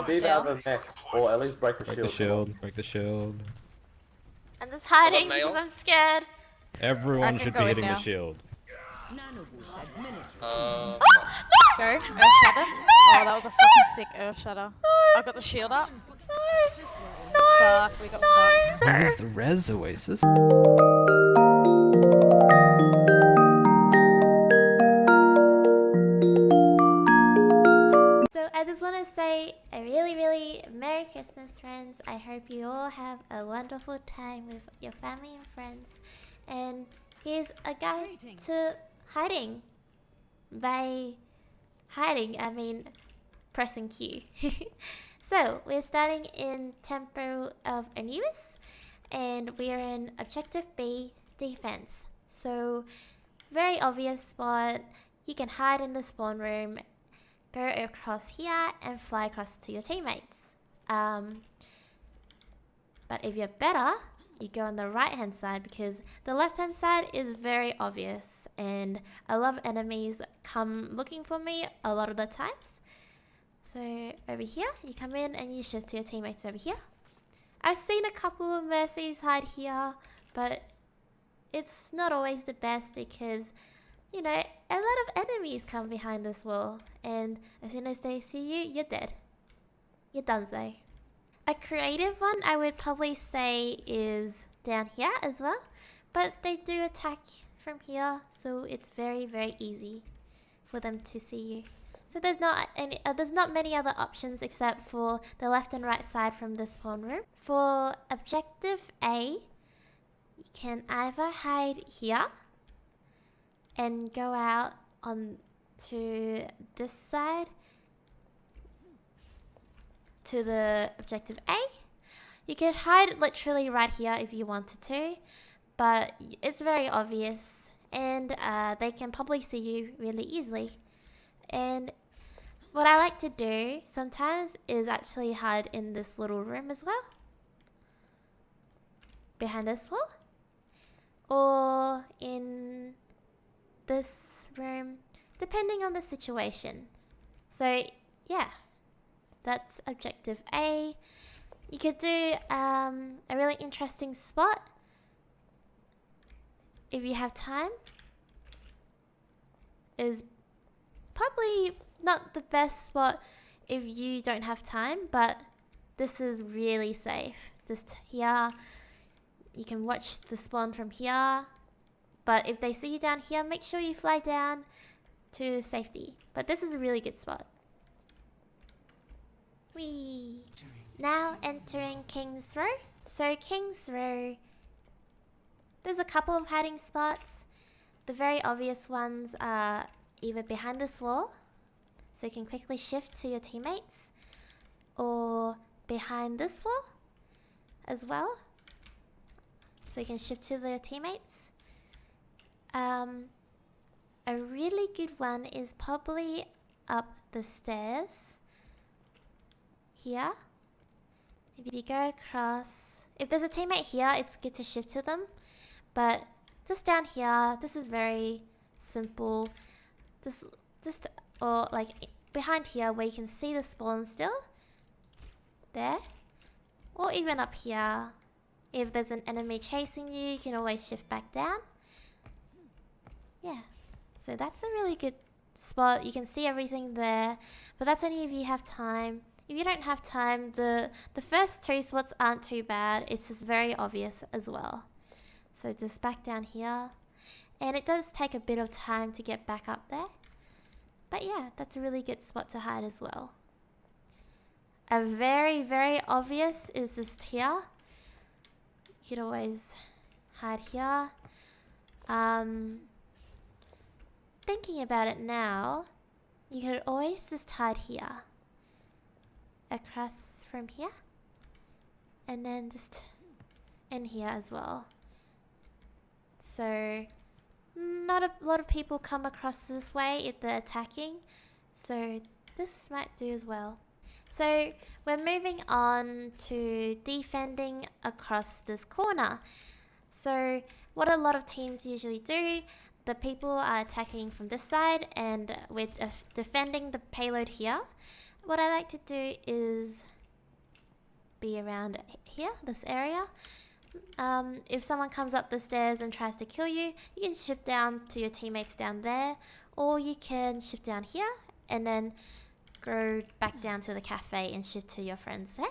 They beat out of a mech, or at least break the Break shield. the shield. Break the shield. I'm just hiding mail? because I'm scared. Everyone should be go in hitting the now. shield. No! Go. Earth Shatter. Oh, that was a fucking sick Earth Shatter. I got the shield up. No! Fuck, we got fucked. Where's the res Oasis? So I just want to say a really Merry Christmas, friends. I hope you all have a wonderful time with your family and friends. And here's a guide to hiding. By hiding, I mean pressing Q. So we're starting in Temple of Anubis, and we're in Objective B, Defense. So very obvious spot. You can hide in the spawn room, go across here and fly across to your teammates. But if you're better, you go on the right hand side, because the left hand side is very obvious and a lot of enemies come looking for me a lot of the times. So over here, you come in and you shift to your teammates over here. I've seen a couple of mercies hide here, but it's not always the best because, you know, a lot of enemies come behind this wall, and as soon as they see you, you're dead. You're donezo. A creative one I would probably say is down here as well, but they do attack from here, so it's very easy for them to see you. So there's not many other options except for the left and right side from the spawn room. For Objective A, you can either hide here and go out on to this side to the Objective A. You could hide literally right here if you wanted to, but it's very obvious, and they can probably see you really easily. And what I like to do sometimes is actually hide in this little room as well, behind this wall, or in this room, depending on the situation. So yeah, that's Objective A. You could do a really interesting spot if you have time. Is probably not the best spot if you don't have time, but this is really safe. Just here, you can watch the spawn from here, but if they see you down here, make sure you fly down to safety. But this is a really good spot. Whee! Now entering King's Row. So King's Row, there's a couple of hiding spots. The very obvious ones are either behind this wall, so you can quickly shift to your teammates, or behind this wall as well, so you can shift to their teammates. A really good one is probably up the stairs here. If you go across, if there's a teammate here, it's good to shift to them, but just down here, this is very simple. Just or like behind here where you can see the spawn still there, or even up here, if there's an enemy chasing you, you can always shift back down. Yeah, so that's a really good spot. You can see everything there, but that's only if you have time. If you don't have time, the first two spots aren't too bad. It's just very obvious as well. So just back down here, and it does take a bit of time to get back up there. But yeah, that's a really good spot to hide as well. A very obvious is just here. You could always hide here. Thinking about it now, you could always just hide here. Across from here. And then just in here as well. So not a lot of people come across this way if they're attacking, so this might do as well. So we're moving on to defending across this corner. So what a lot of teams usually do, the people are attacking from this side, and with defending the payload here. what I like to do is be around here, this area. If someone comes up the stairs and tries to kill you, you can shift down to your teammates down there, or you can shift down here and then go back down to the cafe and shift to your friends there.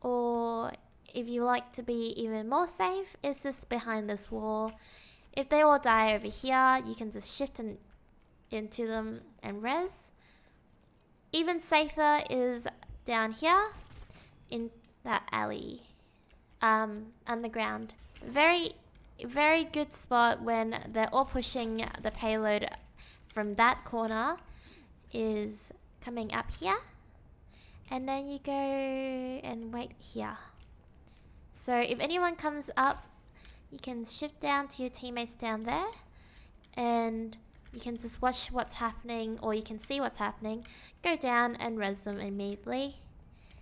Or if you like to be even more safe, it's just behind this wall. If they all die over here, you can just shift into them and res. Even safer is down here in that alley, underground. Very good spot when they're all pushing the payload from that corner is coming up here, and then you go and wait here. So if anyone comes up, you can shift down to your teammates down there, and you can just watch what's happening, or you can see what's happening, go down and res them immediately.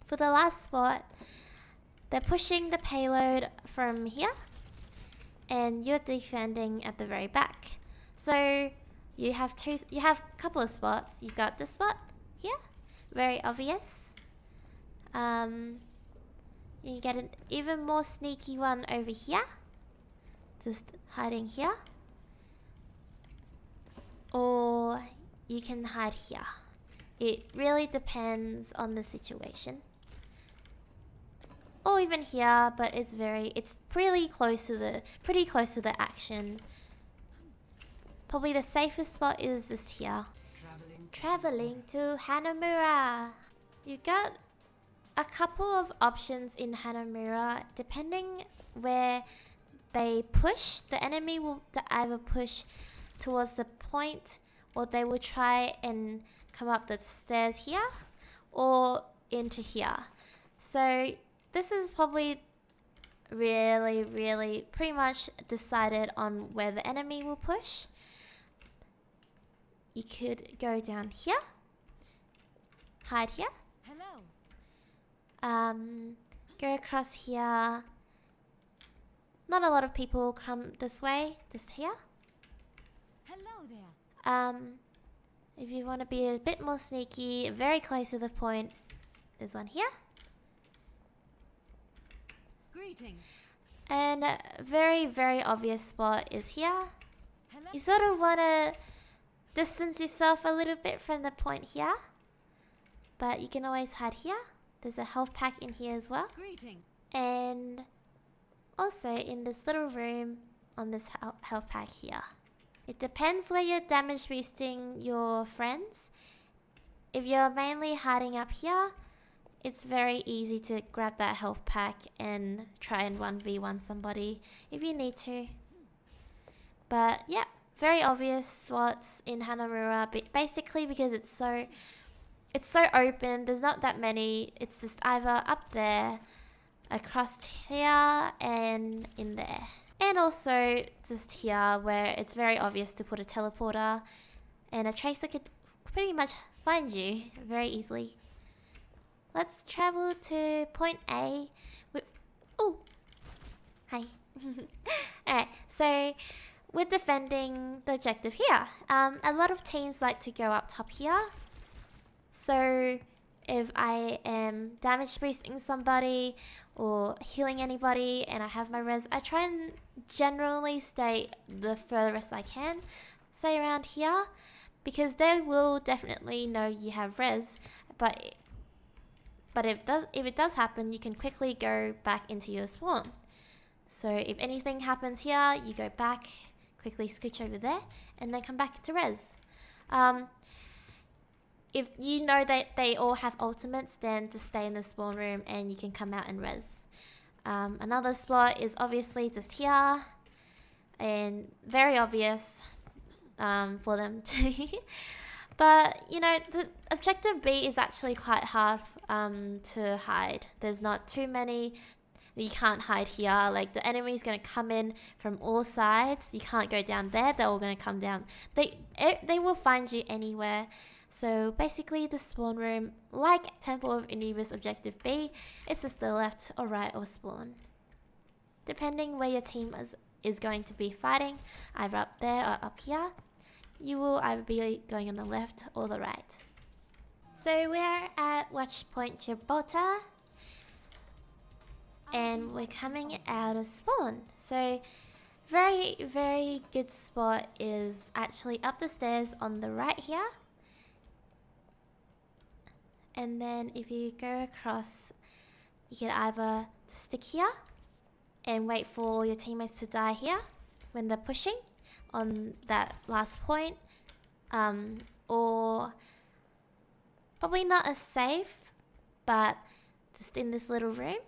For the last spot, they're pushing the payload from here, and you're defending at the very back. So you have a couple of spots. You've got this spot here, very obvious. You get an even more sneaky one over here, just hiding here. Or you can hide here. It really depends on the situation. Or even here, but it's pretty close to the action. Probably the safest spot is just here. Traveling to Hanamura. You've got a couple of options in Hanamura. Depending where they push, the enemy will either push towards the point, or they will try and come up the stairs here or into here. So this is probably really pretty much decided on where the enemy will push. You could go down here, hide here. Hello. Go across here. Not a lot of people come this way, just here. Hello there. If you want to be a bit more sneaky, very close to the point, there's one here. Greetings. And a very obvious spot is here. Hello. You sort of want to distance yourself a little bit from the point here, but you can always hide here. There's a health pack in here as well. Greetings. And also in this little room on this health pack here. It depends where you're damage boosting your friends. If you're mainly hiding up here, it's very easy to grab that health pack and try and 1v1 somebody if you need to. But yeah, very obvious spots in Hanamura, but basically because it's so open, there's not that many. It's just either up there, across here, and in there. And also just here where it's very obvious to put a teleporter, and a tracer could pretty much find you very easily. Let's travel to point A. Oh, hi. Alright, so we're defending the objective here. A lot of teams like to go up top here. So if I am damage boosting somebody or healing anybody and I have my res, I try and generally stay the furthest I can, stay around here, because they will definitely know you have res. But if it does happen, you can quickly go back into your spawn. So if anything happens here, you go back, quickly scooch over there, and then come back to res. If you know that they all have ultimates, then just stay in the spawn room and you can come out and res. Another spot is obviously just here, and very obvious for them to. But you know, the objective B is actually quite hard to hide. There's not too many. You can't hide here. Like, the enemy is going to come in from all sides. You can't go down there. They're all going to come down. They will find you anywhere. So basically the spawn room, like Temple of Anubis Objective B, it's just the left or right or spawn. Depending where your team is going to be fighting, either up there or up here, you will either be going on the left or the right. So we're at Watch Point Gilbraltar. And we're coming out of spawn. So very, very good spot is actually up the stairs on the right here. And then if you go across, you can either stick here and wait for your teammates to die here when they're pushing on that last point. Or probably not as safe, but just in this little room.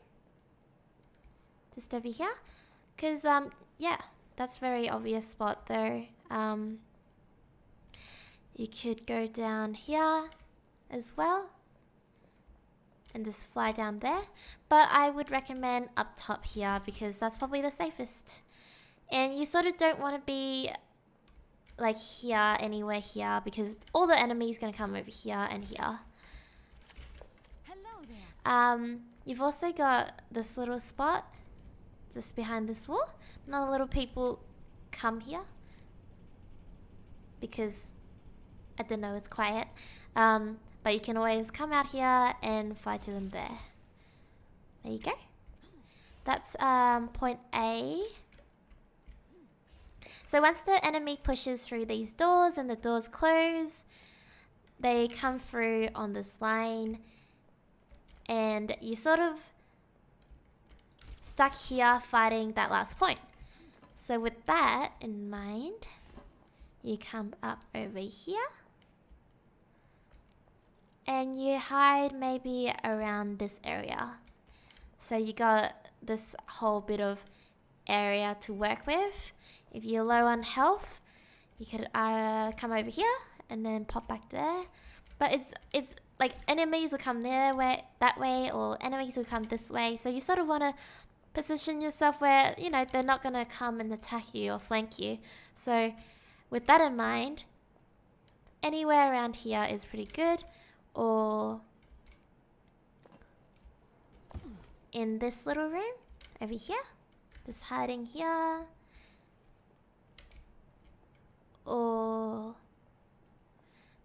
Just over here. Because, yeah, that's very obvious spot though. You could go down here as well. And just fly down there. But I would recommend up top here because that's probably the safest. And you sort of don't want to be like here, anywhere here, because all the enemies going to come over here and here. Hello there. You've also got this little spot just behind this wall. Not a lot of people come here because I don't know, it's quiet. But you can always come out here and fly to them there. There you go. That's point A. So once the enemy pushes through these doors and the doors close, they come through on this line and you sort of stuck here fighting that last point. So with that in mind, you come up over here and you hide maybe around this area. So you got this whole bit of area to work with. If you're low on health, you could come over here and then pop back there. But it's like enemies will come that way, or enemies will come this way. So you sort of want to position yourself where, you know, they're not going to come and attack you or flank you. So with that in mind, anywhere around here is pretty good. Or in this little room over here, just hiding here. Or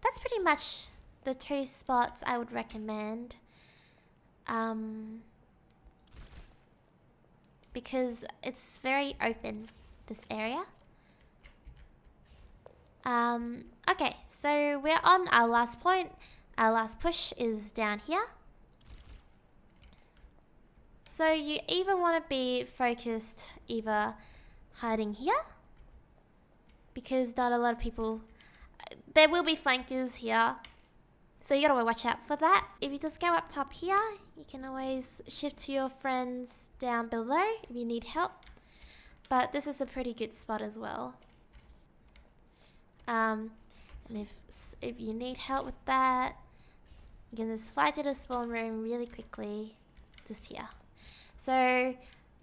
that's pretty much the two spots I would recommend. Because it's very open, this area. Okay, so we're on our last point. Our last push is down here. So you either want to be focused either hiding here, because not a lot of people, there will be flankers here, so you gotta watch out for that. If you just go up top here, you can always shift to your friends down below if you need help. But this is a pretty good spot as well. And if you need help with that, you can just fly to the spawn room really quickly, just here. So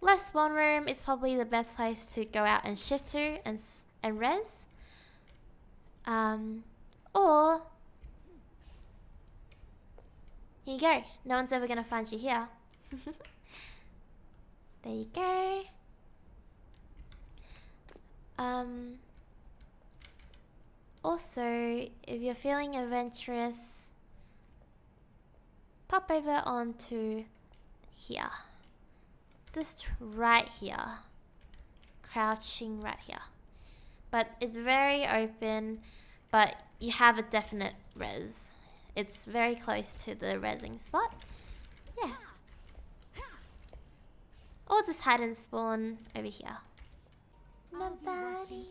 left spawn room is probably the best place to go out and shift to and res. Or here you go. No one's ever gonna find you here. There you go. Also, if you're feeling adventurous, pop over onto here. Just right here. Crouching right here. But it's very open, but you have a definite res. It's very close to the resing spot. Yeah. Or just hide and spawn over here. Numbani.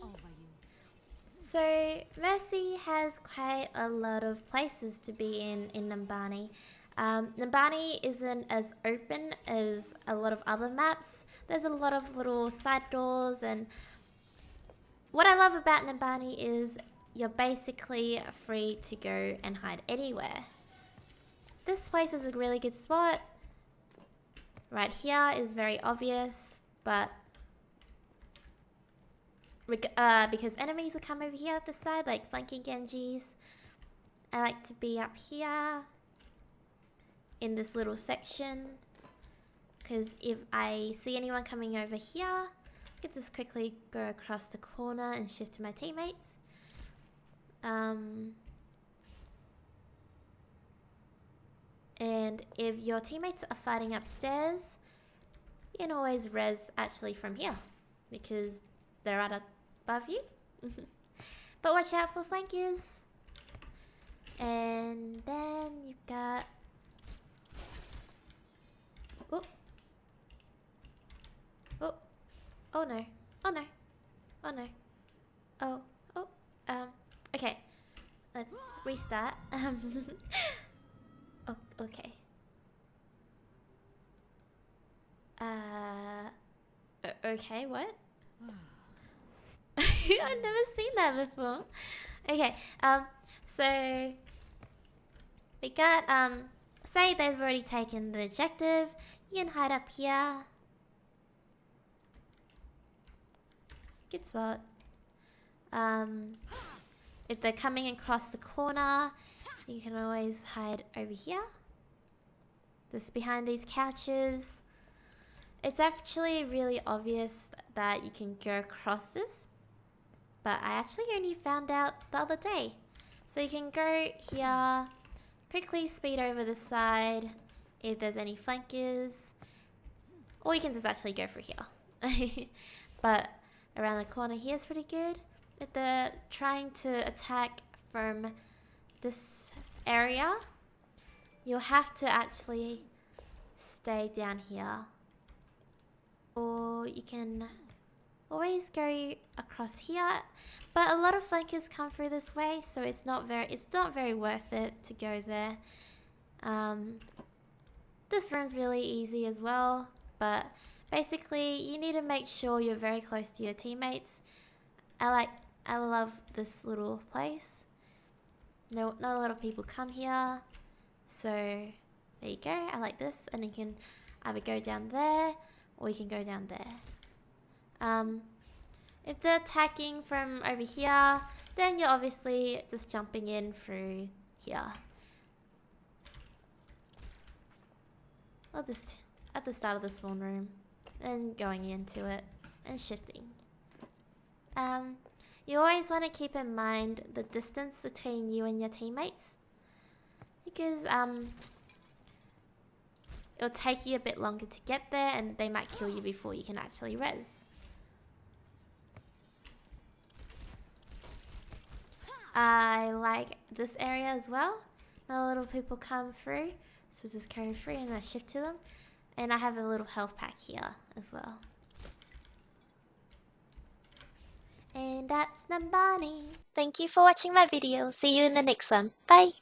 So Mercy has quite a lot of places to be in Numbani. Numbani isn't as open as a lot of other maps. There's a lot of little side doors, and what I love about Numbani is you're basically free to go and hide anywhere. This place is a really good spot. Right here is very obvious, but because enemies will come over here at the side, like flanking Genjis, I like to be up here in this little section, because if I see anyone coming over here, I can just quickly go across the corner and shift to my teammates. if your teammates are fighting upstairs, you can always res actually from here because they're right above you. But watch out for flankers. And then you've got... Oh. Oh. Oh no. Oh no. Oh no. Oh. Oh. Okay. Let's restart. Oh, okay. Okay, what? I've never seen that before. Okay, so we got, say they've already taken the objective. You can hide up here. Good spot. If they're coming across the corner, you can always hide over here. Just behind these couches. It's actually really obvious that you can go across this, but I actually only found out the other day. So you can go here, quickly speed over the side if there's any flankers, or you can just actually go for here. But around the corner here is pretty good. If they're trying to attack from this area, you'll have to actually stay down here. Or you can always go across here, but a lot of flankers come through this way, so it's not very worth it to go there. This room's really easy as well, but basically you need to make sure you're very close to your teammates. I love this little place. No, not a lot of people come here, so there you go. I like this, and you can either go down there or you can go down there. If they're attacking from over here, then you're obviously just jumping in through here. Or just at the start of the spawn room and going into it and shifting. You always want to keep in mind the distance between you and your teammates, because it'll take you a bit longer to get there and they might kill you before you can actually res. I like this area as well. Not a lot of people come through, so just go through and I shift to them. And I have a little health pack here as well. And that's Numbani. Thank you for watching my video. See you in the next one. Bye.